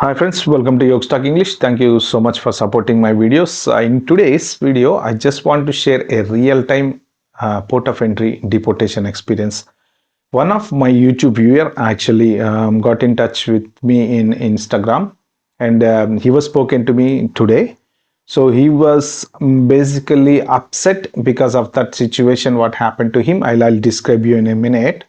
Hi friends, welcome to Yogstalk English. Thank you so much for supporting my videos. In today's video, I just want to share a real-time port of entry deportation experience. One of my YouTube viewer actually got in touch with me in Instagram, and he was spoken to me today. So he was basically upset because of that situation, what happened to him. I'll describe you in a minute.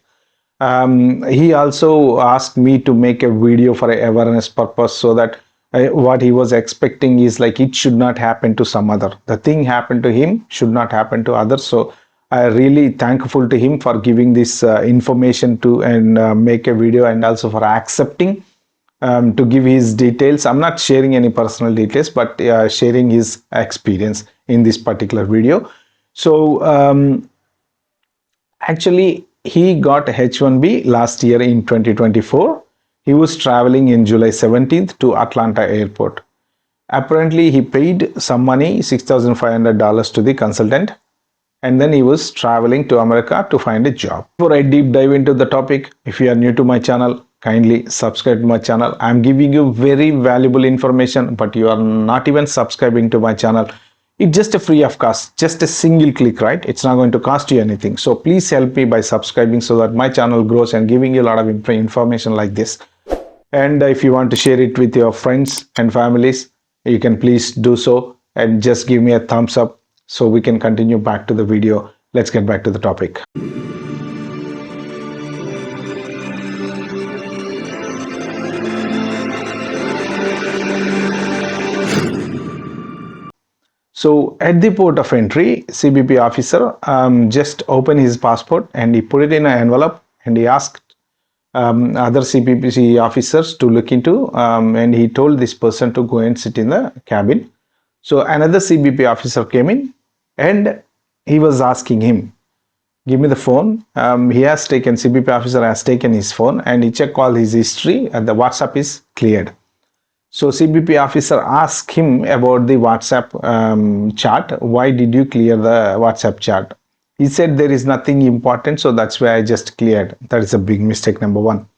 He also asked me to make a video for a awareness purpose, so that what he was expecting is like it should not happen to some other. The thing happened to him should not happen to others. So I really thankful to him for giving this information to and make a video, and also for accepting to give his details. I'm not sharing any personal details, but sharing his experience in this particular video. So actually, he got H1B last year in 2024. He was traveling in July 17th to Atlanta airport. Apparently, he paid some money, $6,500 to the consultant, and then he was traveling to America to find a job. Before I deep dive into the topic, if you are new to my channel, kindly subscribe to my channel. I'm giving you very valuable information, but you are not even subscribing to my channel. It's just a free of cost, just a single click, right? It's not going to cost you anything. So please help me by subscribing so that my channel grows and giving you a lot of information like this. And if you want to share it with your friends and families, you can please do so, and just give me a thumbs up so we can continue back to the video. Let's get back to the topic. So at the port of entry, CBP officer just opened his passport and he put it in an envelope, and he asked other CBP officers to look into, and he told this person to go and sit in the cabin. So another CBP officer came in, and he was asking him, give me the phone. CBP officer has taken his phone, and he checked all his history, and the WhatsApp is cleared. So CBP officer asked him about the WhatsApp chat. Why did you clear the WhatsApp chat? He said there is nothing important, so that's why I just cleared. That is a big mistake, number one.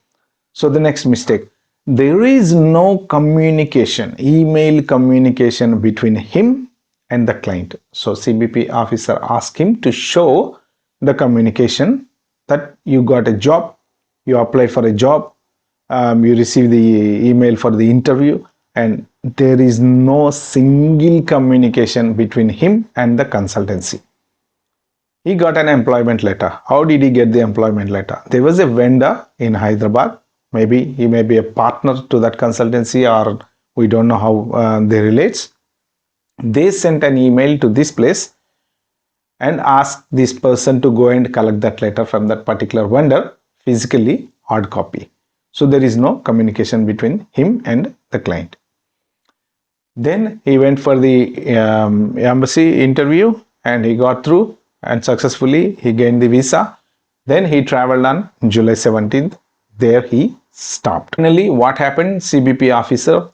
So the next mistake, there is no communication, email communication between him and the client. So CBP officer asked him to show the communication that you got a job, you applied for a job, you receive the email for the interview, and there is no single communication between him and the consultancy. He got an employment letter. How did he get the employment letter? There was a vendor in Hyderabad. Maybe he may be a partner to that consultancy, or we don't know how they relate. They sent an email to this place and asked this person to go and collect that letter from that particular vendor, physically, hard copy. So there is no communication between him and the client. Then he went for the embassy interview, and he got through, and successfully he gained the visa. Then he traveled on July 17th. There he stopped. Finally, what happened? CBP officer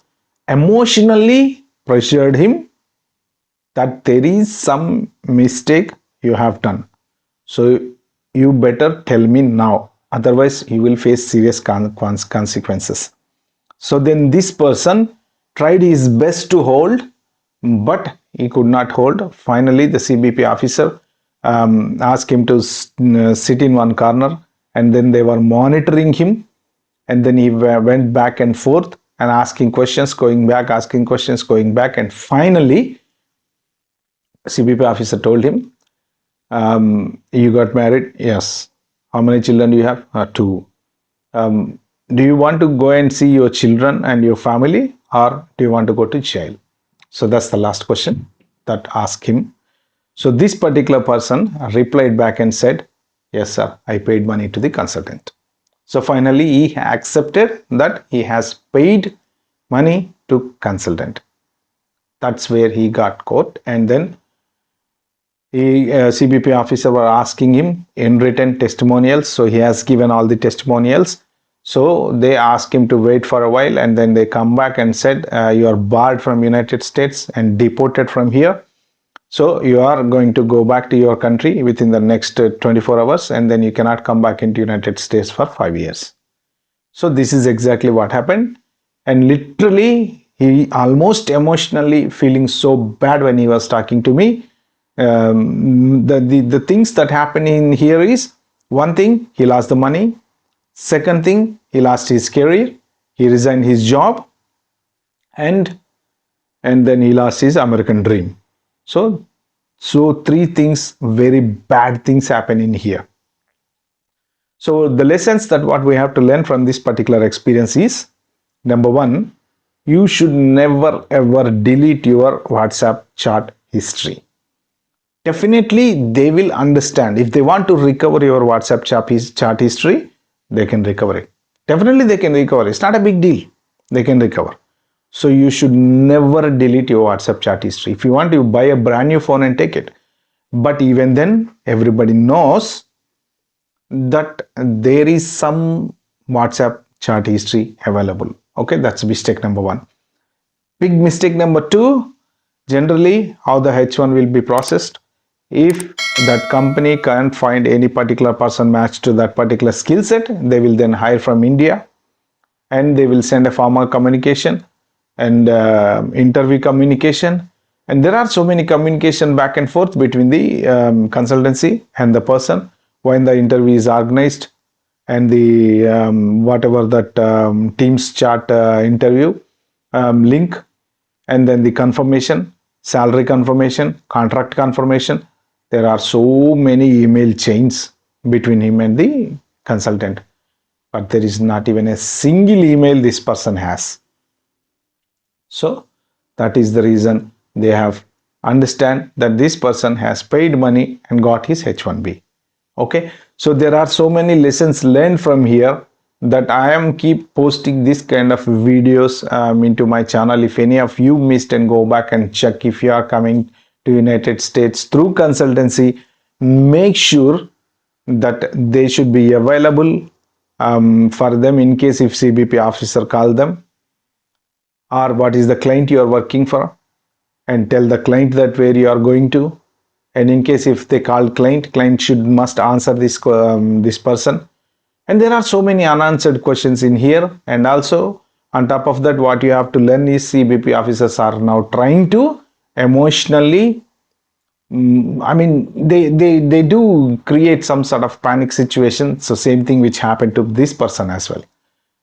emotionally pressured him that there is some mistake you have done. So you better tell me now. Otherwise, you will face serious consequences. So then this person tried his best to hold, but he could not hold. Finally, the CBP officer asked him to sit in one corner, and then they were monitoring him. And then he went back and forth and asking questions, going back, asking questions, going back. And finally, CBP officer told him, you got married? Yes. How many children do you have? Two. Do you want to go and see your children and your family, or do you want to go to jail? So that's the last question that asked him. So this particular person replied back and said, yes, sir, I paid money to the consultant. So finally, he accepted that he has paid money to consultant. That's where he got caught. And then CBP officer were asking him in written testimonials. So he has given all the testimonials. So they asked him to wait for a while, and then they come back and said, you are barred from United States and deported from here. So you are going to go back to your country within the next 24 hours, and then you cannot come back into United States for 5 years. So this is exactly what happened. And literally, he almost emotionally feeling so bad when he was talking to me. The things that happen in here is, one thing, he lost the money. Second thing, he lost his career. He resigned his job, and then he lost his American dream. So three things, very bad things happen in here. So the lessons that what we have to learn from this particular experience is, number one, you should never ever delete your WhatsApp chat history. Definitely they will understand. If they want to recover your WhatsApp chat history, they can recover it. Definitely they can recover. It's not a big deal. They can recover. So you should never delete your WhatsApp chat history. If you want to buy a brand new phone and take it. But even then, everybody knows that there is some WhatsApp chat history available. Okay, that's mistake number one. Big mistake number two, generally how the H1 will be processed. If that company can't find any particular person matched to that particular skill set, they will then hire from India, and they will send a formal communication and interview communication. And there are so many communication back and forth between the consultancy and the person when the interview is organized, and the whatever that Teams chat interview link, and then the confirmation, salary confirmation, contract confirmation. There are so many email chains between him and the consultant, but there is not even a single email this person has. So that is the reason they have understand that this person has paid money and got his H1B. Okay, so there are so many lessons learned from here that I am keep posting this kind of videos into my channel. If any of you missed, and go back and check. If you are coming to United States through consultancy, make sure that they should be available for them in case if CBP officer call them, or what is the client you are working for, and tell the client that where you are going to. And in case if they call client should must answer this person. And there are so many unanswered questions in here. And also on top of that, what you have to learn is CBP officers are now trying to emotionally, I mean, they do create some sort of panic situation. So same thing which happened to this person as well.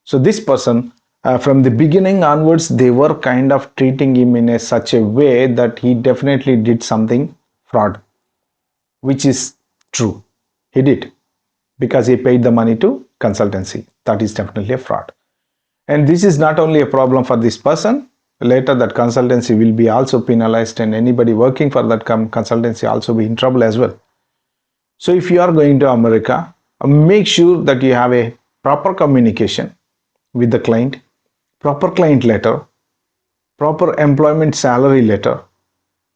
So this person, from the beginning onwards, they were kind of treating him in such a way that he definitely did something fraud, which is true. He did, because he paid the money to consultancy. That is definitely a fraud. And this is not only a problem for this person. Later that consultancy will be also penalized, and anybody working for that consultancy also be in trouble as well. So if you are going to America, make sure that you have a proper communication with the client, proper client letter, proper employment salary letter,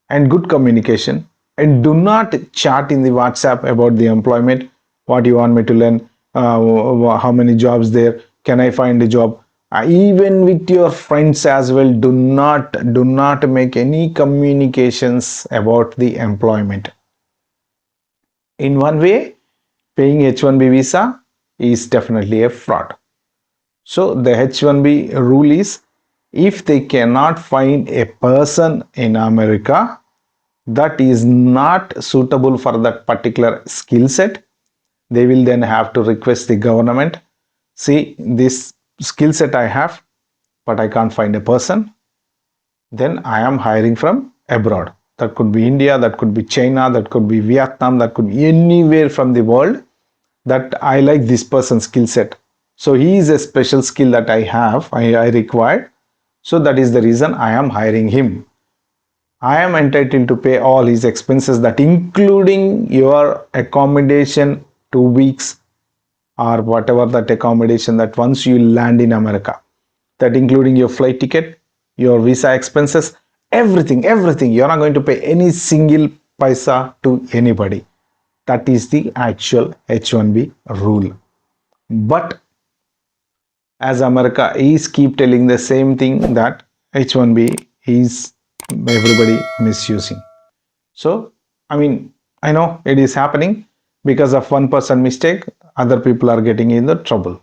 and good communication. And do not chat in the WhatsApp about the employment. What you want me to learn, how many jobs there, can I find a job. Even with your friends as well, do not make any communications about the employment. In one way, paying H1B visa is definitely a fraud. So the H1B rule is, if they cannot find a person in America that is not suitable for that particular skill set, they will then have to request the government, see, this skill set I have, but I can't find a person. Then I am hiring from abroad. That could be India, that could be China, that could be Vietnam, that could be anywhere from the world, that I like this person's skill set. So he is a special skill that I have, I required. So that is the reason I am hiring him. I am entitled to pay all his expenses, that including your accommodation 2 weeks, or whatever that accommodation that once you land in America, that including your flight ticket, your visa expenses, everything. You're not going to pay any single paisa to anybody. That is the actual H1B rule. But as America is keep telling the same thing, that H1B is everybody misusing. So, I mean, I know it is happening because of one person mistake, other people are getting in the trouble.